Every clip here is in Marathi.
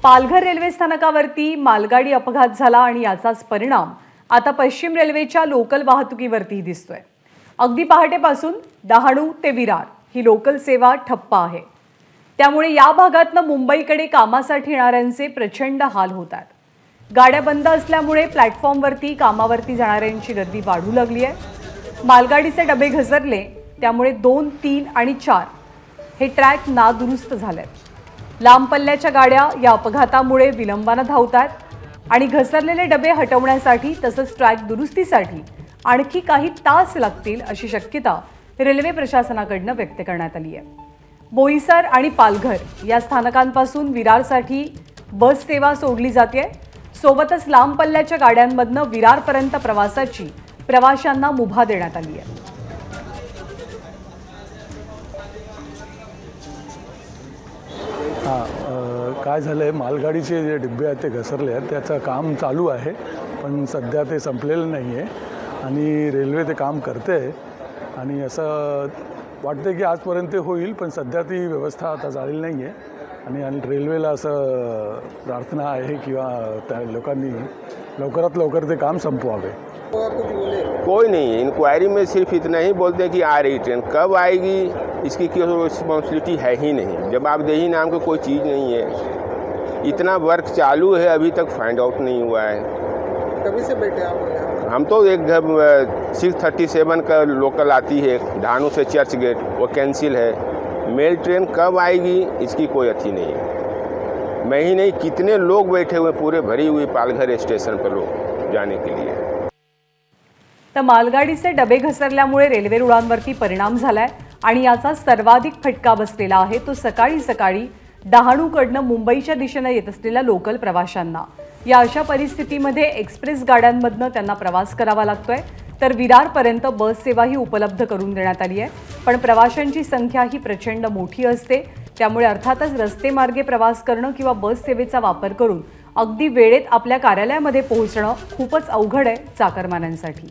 पालघर रेल्वे स्थानकावरती मालगाडी अपघात झाला आणि याचाच परिणाम आता पश्चिम रेल्वेच्या लोकल वाहतुकीवरती दिसतोय। अगदी पहाटेपासून डहाणू ते विरार ही लोकल सेवा ठप्प आहे। त्यामुळे या भागातनं मुंबईकडे कामासाठी येणाऱ्यांचे प्रचंड हाल होत आहेत। गाड्या बंद असल्यामुळे प्लॅटफॉर्मवरती कामावरती जाणाऱ्यांची गर्दी वाढू लागली आहे। मालगाडीचे डबे घसरले, त्यामुळे 2, 3 आणि 4 हे ट्रॅक नादुरुस्त झालेत। लांब पल्ल्याच्या गाड्या या अपघातामुळे विलंबाने धावतात आणि घसरलेले डबे हटवण्यासाठी तसंच ट्रॅक दुरुस्तीसाठी आणखी काही तास लागतील अशी शक्यता रेल्वे प्रशासनाकडून व्यक्त करण्यात आली आहे। बोईसर आणि पालघर या स्थानकांपासून विरारसाठी बस सेवा सोडली जाते। सोबतच लांब पल्ल्याच्या गाड्यांमधनं विरारपर्यंत प्रवासाची प्रवाशांना मुभा देण्यात आली आहे। काय झालं आहे, मालगाडीचे जे डबे आहेत ते घसरले आहेत, त्याचं काम चालू आहे, पण सध्या ते संपलेलं नाही आहे आणि रेल्वे ते काम करते आहे आणि असं वाटतं की आजपर्यंत ते होईल, पण सध्या ती व्यवस्था आता झालेली नाही आहे आणि रेल्वेला असं प्रार्थना आहे किंवा त्या लोकांनी लवकरात लवकर ते काम संपवावे। कोई नहीं, इंक्वायरी में सिर्फ इतना ही बोलते हैं कि आ रही ट्रेन, कब आएगी इसकी कोई रिस्पॉन्सिबिलिटी है ही नहीं। जवाबदेही नाम की कोई चीज़ नहीं है। इतना वर्क चालू है, अभी तक फाइंड आउट नहीं हुआ है। कभी से बैठे आप? हम तो एक 6:37 का लोकल आती है ढाणू से चर्च गेट, वो कैंसिल है। मेल ट्रेन कब आएगी इसकी कोई अथी नहीं है। मैं ही नहीं, कितने लोग बैठे हुए पूरे भरी हुई पालघर स्टेशन पर लोग जाने के लिए। तर मालगाडीचे डबे घसरल्यामुळे रेल्वे रुळांवरती परिणाम झालाय आणि याचा सर्वाधिक फटका बसलेला आहे तो सकाळी सकाळी डहाणूकडनं मुंबईच्या दिशेने येत असलेल्या लोकल प्रवाशांना। या अशा परिस्थितीमध्ये एक्सप्रेस गाड्यांमधनं त्यांना प्रवास करावा लागतोय, तर विरारपर्यंत बस सेवाही उपलब्ध करून देण्यात आली आहे। पण प्रवाशांची संख्या ही प्रचंड मोठी असते, त्यामुळे अर्थातच रस्ते मार्गे प्रवास करणं किंवा बस सेवेचा वापर करून अगदी वेळेत आपल्या कार्यालयामध्ये पोहोचणं खूपच अवघड आहे चाकरमान्यांसाठी।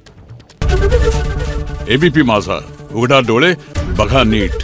एबीपी माझा, उघडा डोळे बघा नीट।